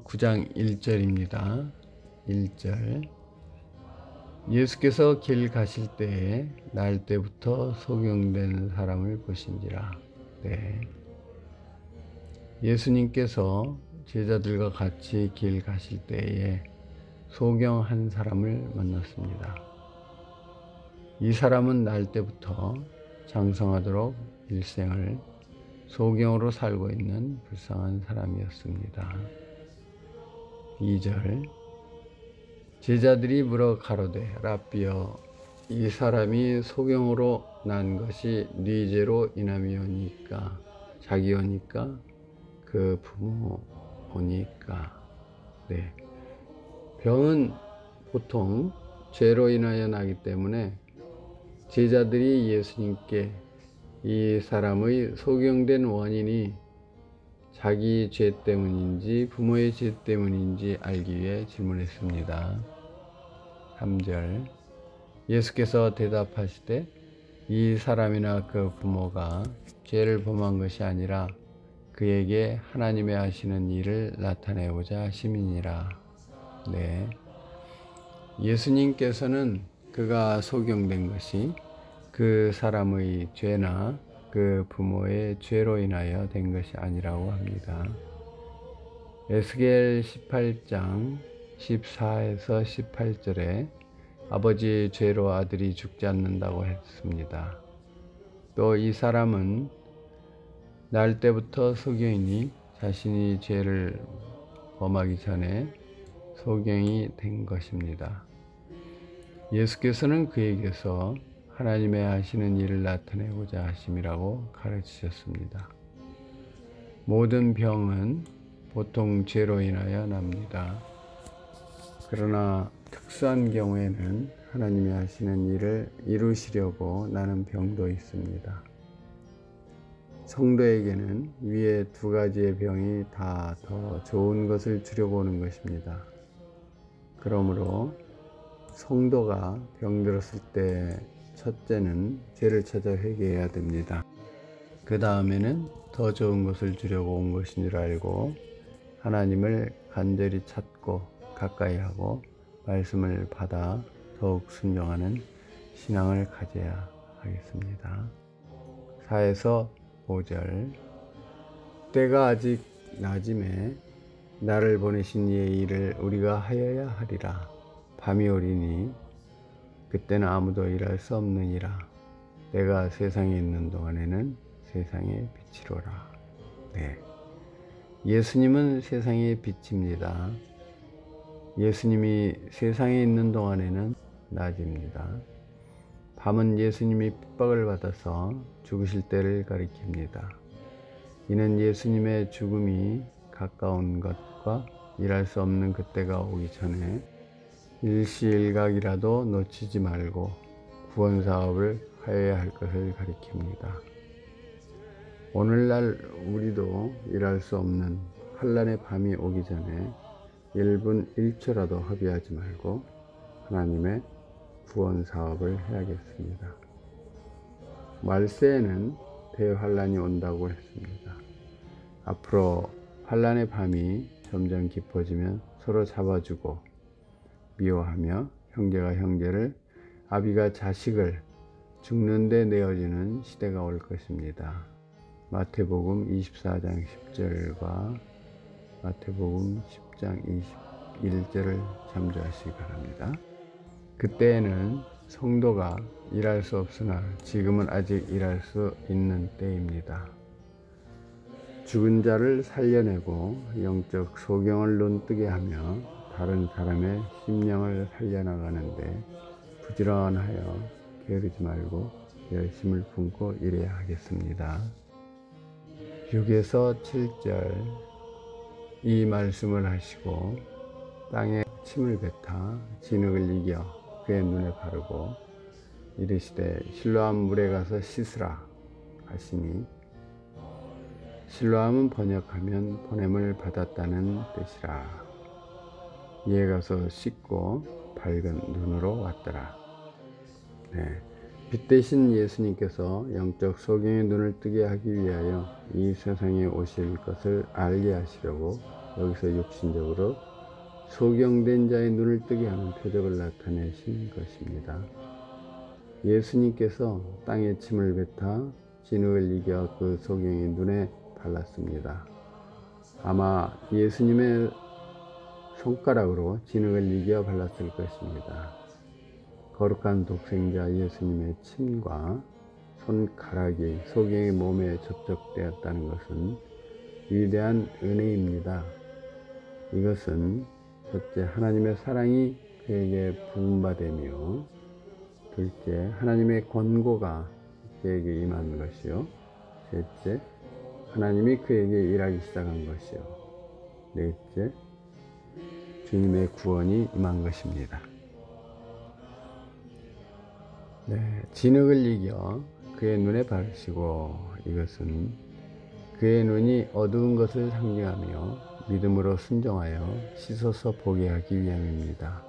9장 1절입니다. 1절. 예수께서 길 가실 때에 날 때부터 소경된 사람을 보신지라. 네. 예수님께서 제자들과 같이 길 가실 때에 소경한 사람을 만났습니다. 이 사람은 날 때부터 장성하도록 일생을 소경으로 살고 있는 불쌍한 사람이었습니다. 2절. 제자들이 물어 가로되 랍비여, 이 사람이 소경으로 난 것이 네 죄로 인함이오니까 자기오니까 그 부모오니까. 네. 병은 보통 죄로 인하여 나기 때문에 제자들이 예수님께 이 사람의 소경된 원인이 자기 죄 때문인지 부모의 죄 때문인지 알기 위해 질문했습니다. 3절. 예수께서 대답하시되 이 사람이나 그 부모가 죄를 범한 것이 아니라 그에게 하나님의 하시는 일을 나타내고자 하심이니라. 네. 예수님께서는 그가 소경된 것이 그 사람의 죄나 그 부모의 죄로 인하여 된 것이 아니라고 합니다. 에스겔 18장 14에서 18절에 아버지의 죄로 아들이 죽지 않는다고 했습니다. 또 이 사람은 날 때부터 소경이니 자신이 죄를 범하기 전에 소경이 된 것입니다. 예수께서는 그에게서 하나님의 하시는 일을 나타내고자 하심이라고 가르치셨습니다. 모든 병은 보통 죄로 인하여 납니다. 그러나 특수한 경우에는 하나님이 하시는 일을 이루시려고 나는 병도 있습니다. 성도에게는 위에 두 가지의 병이 다 더 좋은 것을 주려고 오는 것입니다. 그러므로 성도가 병들었을 때 첫째는 죄를 찾아 회개해야 됩니다. 그 다음에는 더 좋은 것을 주려고 온 것인 줄 알고 하나님을 간절히 찾고 가까이 하고 말씀을 받아 더욱 순종하는 신앙을 가져야 하겠습니다. 4에서 5절. 때가 아직 낮음에 나를 보내신 이의 일을 우리가 하여야 하리라. 밤이 오리니 그때는 아무도 일할 수 없느니라. 내가 세상에 있는 동안에는 세상의 빛이로라. 네. 예수님은 세상의 빛입니다. 예수님이 세상에 있는 동안에는 낮입니다. 밤은 예수님이 핍박을 받아서 죽으실 때를 가리킵니다. 이는 예수님의 죽음이 가까운 것과 일할 수 없는 그때가 오기 전에 일시일각이라도 놓치지 말고 구원 사업을 하여야 할 것을 가리킵니다. 오늘날 우리도 일할 수 없는 환난의 밤이 오기 전에 1분 1초라도 허비하지 말고 하나님의 구원 사업을 해야겠습니다. 말세에는 대환란이 온다고 했습니다. 앞으로 환란의 밤이 점점 깊어지면 서로 잡아주고 미워하며 형제가 형제를, 아비가 자식을 죽는 데 내어주는 시대가 올 것입니다. 마태복음 24장 10절과 마태복음 10장 21절을 참조하시기 바랍니다. 그때에는 성도가 일할 수 없으나 지금은 아직 일할 수 있는 때입니다. 죽은 자를 살려내고 영적 소경을 눈뜨게 하며 다른 사람의 심령을 살려나가는데 부지런하여 게으르지 말고 열심을 품고 일해야 하겠습니다. 6에서 7절. 이 말씀을 하시고 땅에 침을 뱉어 진흙을 이겨 그의 눈에 바르고 이르시되 실로암 물에 가서 씻으라 하시니, 실로암은 번역하면 보냄을 받았다는 뜻이라. 이에 가서 씻고 밝은 눈으로 왔더라. 네. 빛 대신 예수님께서 영적 소경의 눈을 뜨게 하기 위하여 이 세상에 오실 것을 알게 하시려고 여기서 육신적으로 소경된 자의 눈을 뜨게 하는 표적을 나타내신 것입니다. 예수님께서 땅에 침을 뱉어 진흙을 이겨 그 소경의 눈에 발랐습니다. 아마 예수님의 손가락으로 진흙을 이겨 발랐을 것입니다. 거룩한 독생자 예수님의 침과 손가락이 소경의 몸에 접촉되었다는 것은 위대한 은혜입니다. 이것은 첫째, 하나님의 사랑이 그에게 부음받으며, 둘째, 하나님의 권고가 그에게 임한 것이요, 셋째, 하나님이 그에게 일하기 시작한 것이요, 넷째, 주님의 구원이 임한 것입니다. 진흙을 이겨 그의 눈에 바르시고, 이것은 그의 눈이 어두운 것을 상징하며 믿음으로 순종하여 씻어서 보게 하기 위함입니다.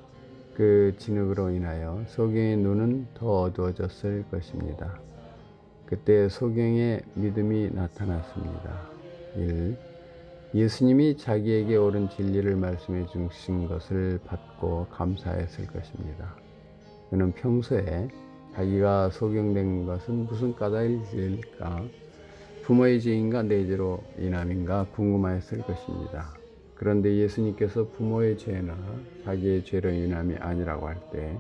그 진흙으로 인하여 소경의 눈은 더 어두워졌을 것입니다. 그때 소경의 믿음이 나타났습니다. 1. 예수님이 자기에게 옳은 진리를 말씀해 주신 것을 받고 감사했을 것입니다. 그는 평소에 자기가 소경된 것은 무슨 까닭일까, 부모의 죄인가 내 죄로 인함인가 궁금하였을 것입니다. 그런데 예수님께서 부모의 죄나 자기의 죄로 인함이 아니라고 할 때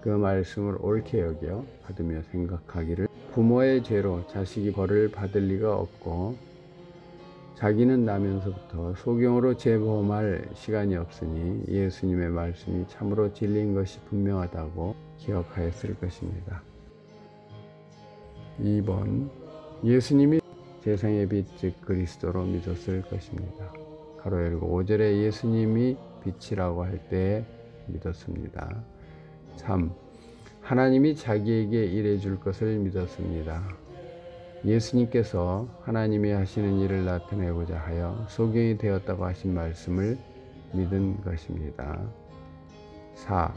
그 말씀을 옳게 여겨 받으며 생각하기를, 부모의 죄로 자식이 벌을 받을 리가 없고 자기는 나면서부터 소경으로 재범할 시간이 없으니 예수님의 말씀이 참으로 진리인 것이 분명하다고 기억하였을 것입니다. 2번, 예수님이 세상의 빛 즉 그리스도로 믿었을 것입니다. 가로 열고 5절에 예수님이 빛이라고 할 때 믿었습니다. 3. 하나님이 자기에게 일해 줄 것을 믿었습니다. 예수님께서 하나님이 하시는 일을 나타내고자 하여 소경이 되었다고 하신 말씀을 믿은 것입니다. 4.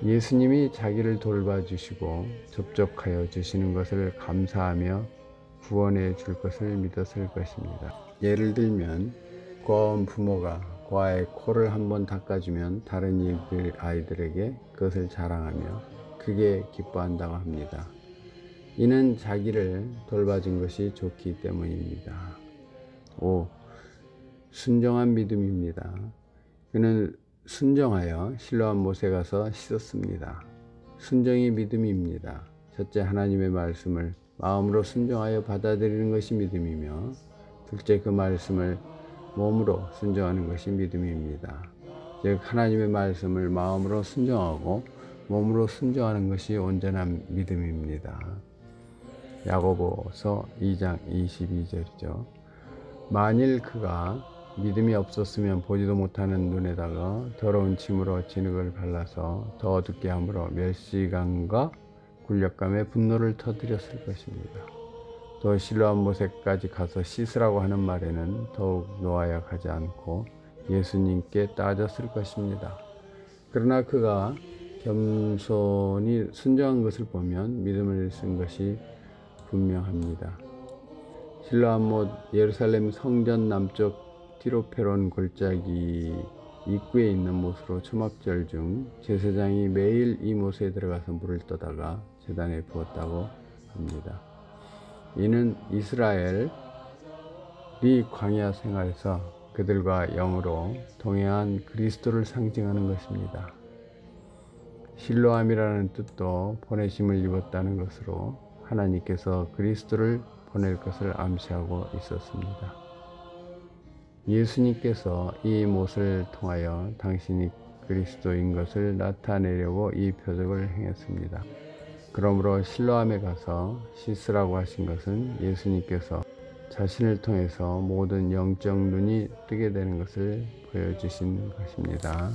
예수님이 자기를 돌봐주시고 접촉하여 주시는 것을 감사하며 구원해 줄 것을 믿었을 것입니다. 예를 들면 고아원 부모가 고아의 코를 한번 닦아주면 다른 아이들에게 그것을 자랑하며 크게 기뻐한다고 합니다. 이는 자기를 돌봐준 것이 좋기 때문입니다. 5. 순종한 믿음입니다. 그는 순종하여 실로암 못에 가서 씻었습니다. 순종이 믿음입니다. 첫째, 하나님의 말씀을 마음으로 순종하여 받아들이는 것이 믿음이며, 둘째, 그 말씀을 몸으로 순종하는 것이 믿음입니다. 즉 하나님의 말씀을 마음으로 순종하고 몸으로 순종하는 것이 온전한 믿음입니다. 야고보서 2장 22절이죠. 만일 그가 믿음이 없었으면 보지도 못하는 눈에다가 더러운 침으로 진흙을 발라서 더 어둡게 함으로 멸시감과 굴욕감에 분노를 터뜨렸을 것입니다. 또 실로암 못에까지 가서 씻으라고 하는 말에는 더욱 노하여 가지 않고 예수님께 따졌을 것입니다. 그러나 그가 겸손히 순종한 것을 보면 믿음을 쓴 것이 분명합니다. 실로암 못 예루살렘 성전 남쪽 디로페론 골짜기 입구에 있는 못으로 초막절 중 제사장이 매일 이 못에 들어가서 물을 떠다가 제단에 부었다고 합니다. 이는 이스라엘이 광야 생활에서 그들과 영으로 동행한 그리스도를 상징하는 것입니다. 실로암이라는 뜻도 보내심을 입었다는 것으로 하나님께서 그리스도를 보낼 것을 암시하고 있었습니다. 예수님께서 이 못을 통하여 당신이 그리스도인 것을 나타내려고 이 표적을 행했습니다. 그러므로 실로암에 가서 씻으라고 하신 것은 예수님께서 자신을 통해서 모든 영적 눈이 뜨게 되는 것을 보여주신 것입니다.